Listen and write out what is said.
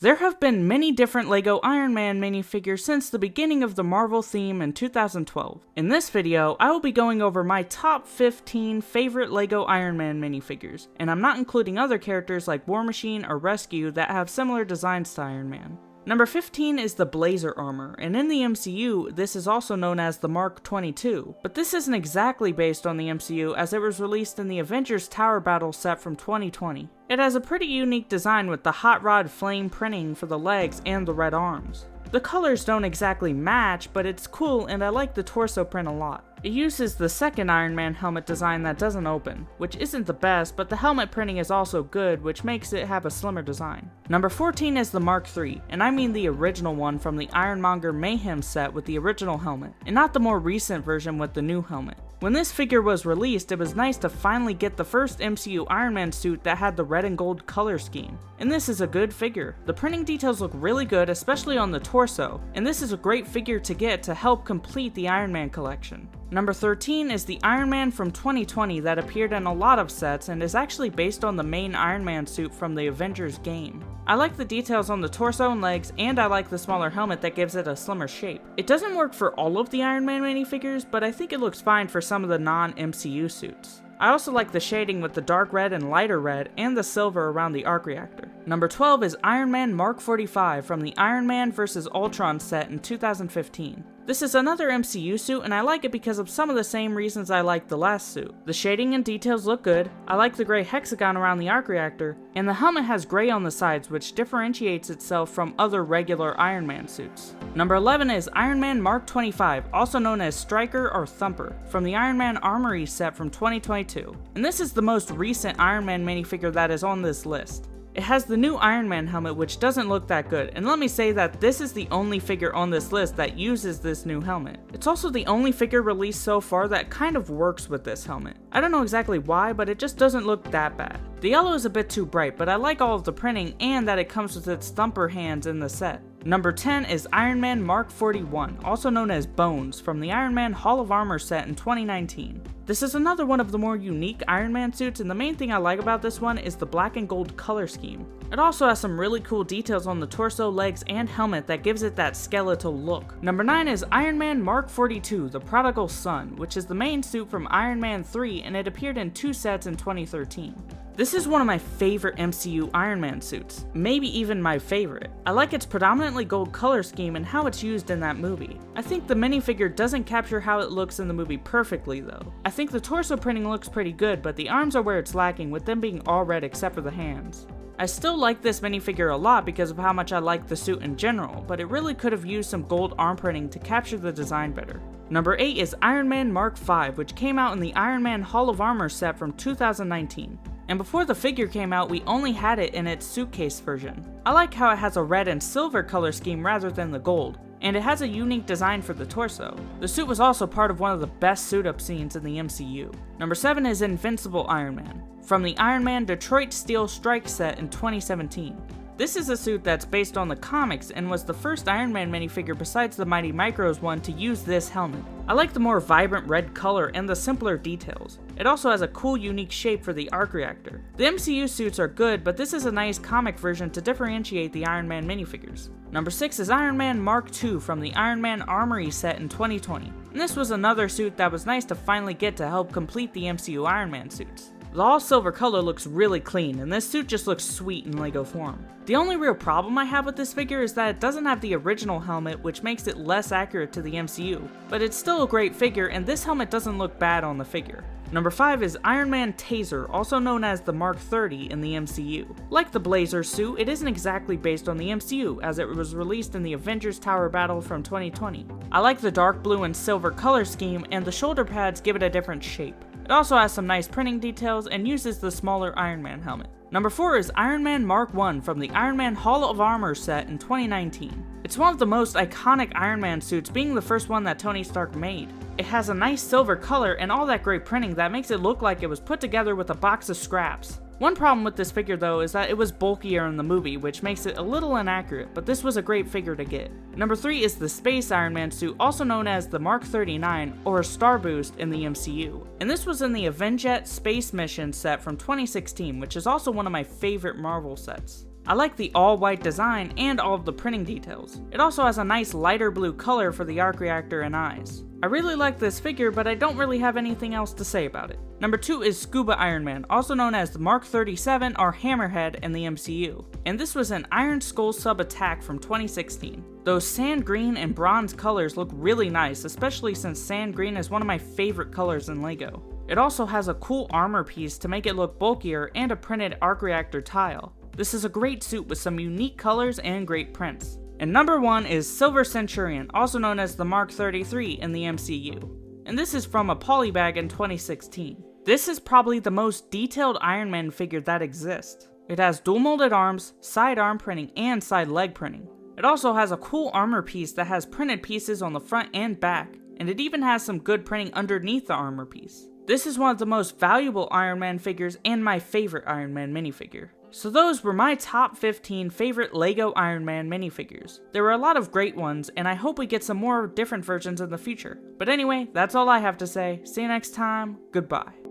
There have been many different LEGO Iron Man minifigures since the beginning of the Marvel theme in 2012. In this video, I will be going over my top 15 favorite LEGO Iron Man minifigures, and I'm not including other characters like War Machine or Rescue that have similar designs to Iron Man. Number 15 is the Blazer armor, and in the MCU, this is also known as the Mark 22, but this isn't exactly based on the MCU as it was released in the Avengers Tower Battle set from 2020. It has a pretty unique design with the hot rod flame printing for the legs and the red arms. The colors don't exactly match, but it's cool and I like the torso print a lot. It uses the second Iron Man helmet design that doesn't open, which isn't the best, but the helmet printing is also good, which makes it have a slimmer design. Number 14 is the Mark III, and I mean the original one from the Ironmonger Mayhem set with the original helmet, and not the more recent version with the new helmet. When this figure was released, it was nice to finally get the first MCU Iron Man suit that had the red and gold color scheme, and this is a good figure. The printing details look really good, especially on the torso, and this is a great figure to get to help complete the Iron Man collection. Number 13 is the Iron Man from 2020 that appeared in a lot of sets and is actually based on the main Iron Man suit from the Avengers game. I like the details on the torso and legs, and I like the smaller helmet that gives it a slimmer shape. It doesn't work for all of the Iron Man minifigures, but I think it looks fine for some of the non-MCU suits. I also like the shading with the dark red and lighter red, and the silver around the arc reactor. Number 12 is Iron Man Mark 45 from the Iron Man vs. Ultron set in 2015. This is another MCU suit, and I like it because of some of the same reasons I liked the last suit. The shading and details look good, I like the gray hexagon around the arc reactor, and the helmet has gray on the sides, which differentiates itself from other regular Iron Man suits. Number 11 is Iron Man Mark 25, also known as Striker or Thumper, from the Iron Man Armory set from 2022. And this is the most recent Iron Man minifigure that is on this list. It has the new Iron Man helmet, which doesn't look that good, and let me say that this is the only figure on this list that uses this new helmet. It's also the only figure released so far that kind of works with this helmet. I don't know exactly why, but it just doesn't look that bad. The yellow is a bit too bright, but I like all of the printing and that it comes with its thumper hands in the set. Number 10 is Iron Man Mark 41, also known as Bones, from the Iron Man Hall of Armor set in 2019. This is another one of the more unique Iron Man suits, and the main thing I like about this one is the black and gold color scheme. It also has some really cool details on the torso, legs, and helmet that gives it that skeletal look. Number 9 is Iron Man Mark 42, the Prodigal Son, which is the main suit from Iron Man 3, and it appeared in 2 sets in 2013. This is one of my favorite MCU Iron Man suits, maybe even my favorite. I like its predominantly gold color scheme and how it's used in that movie. I think the minifigure doesn't capture how it looks in the movie perfectly though. I think the torso printing looks pretty good, but the arms are where it's lacking, with them being all red except for the hands. I still like this minifigure a lot because of how much I like the suit in general, but it really could have used some gold arm printing to capture the design better. Number 8 is Iron Man Mark 5, which came out in the Iron Man Hall of Armor set from 2019. And before the figure came out, we only had it in its suitcase version. I like how it has a red and silver color scheme rather than the gold, and it has a unique design for the torso. The suit was also part of one of the best suit-up scenes in the MCU. Number 7 is Invincible Iron Man, from the Iron Man Detroit Steel Strike set in 2017. This is a suit that's based on the comics and was the first Iron Man minifigure besides the Mighty Micros one to use this helmet. I like the more vibrant red color and the simpler details. It also has a cool unique shape for the arc reactor. The MCU suits are good, but this is a nice comic version to differentiate the Iron Man minifigures. Number 6 is Iron Man Mark II from the Iron Man Armory set in 2020. And this was another suit that was nice to finally get to help complete the MCU Iron Man suits. The all silver color looks really clean, and this suit just looks sweet in LEGO form. The only real problem I have with this figure is that it doesn't have the original helmet, which makes it less accurate to the MCU, but it's still a great figure, and this helmet doesn't look bad on the figure. Number 5 is Iron Man Taser, also known as the Mark 30 in the MCU. Like the Blazer suit, it isn't exactly based on the MCU, as it was released in the Avengers Tower Battle from 2020. I like the dark blue and silver color scheme, and the shoulder pads give it a different shape. It also has some nice printing details and uses the smaller Iron Man helmet. Number 4 is Iron Man Mark 1 from the Iron Man Hall of Armor set in 2019. It's one of the most iconic Iron Man suits, being the first one that Tony Stark made. It has a nice silver color and all that great printing that makes it look like it was put together with a box of scraps. One problem with this figure though is that it was bulkier in the movie, which makes it a little inaccurate, but this was a great figure to get. Number 3 is the Space Iron Man suit, also known as the Mark 39 or Star Boost in the MCU. And this was in the Avenjet Space Mission set from 2016, which is also one of my favorite Marvel sets. I like the all-white design and all of the printing details. It also has a nice lighter blue color for the arc reactor and eyes. I really like this figure, but I don't really have anything else to say about it. Number 2 is Scuba Iron Man, also known as the Mark 37 or Hammerhead in the MCU. And this was an Iron Skull sub attack from 2016. Those sand green and bronze colors look really nice, especially since sand green is one of my favorite colors in LEGO. It also has a cool armor piece to make it look bulkier and a printed arc reactor tile. This is a great suit with some unique colors and great prints. And number 1 is Silver Centurion, also known as the Mark 33 in the MCU. And this is from a polybag in 2016. This is probably the most detailed Iron Man figure that exists. It has dual molded arms, side arm printing, and side leg printing. It also has a cool armor piece that has printed pieces on the front and back, and it even has some good printing underneath the armor piece. This is one of the most valuable Iron Man figures and my favorite Iron Man minifigure. So those were my top 15 favorite LEGO Iron Man minifigures. There were a lot of great ones, and I hope we get some more different versions in the future. But anyway, that's all I have to say. See you next time, goodbye.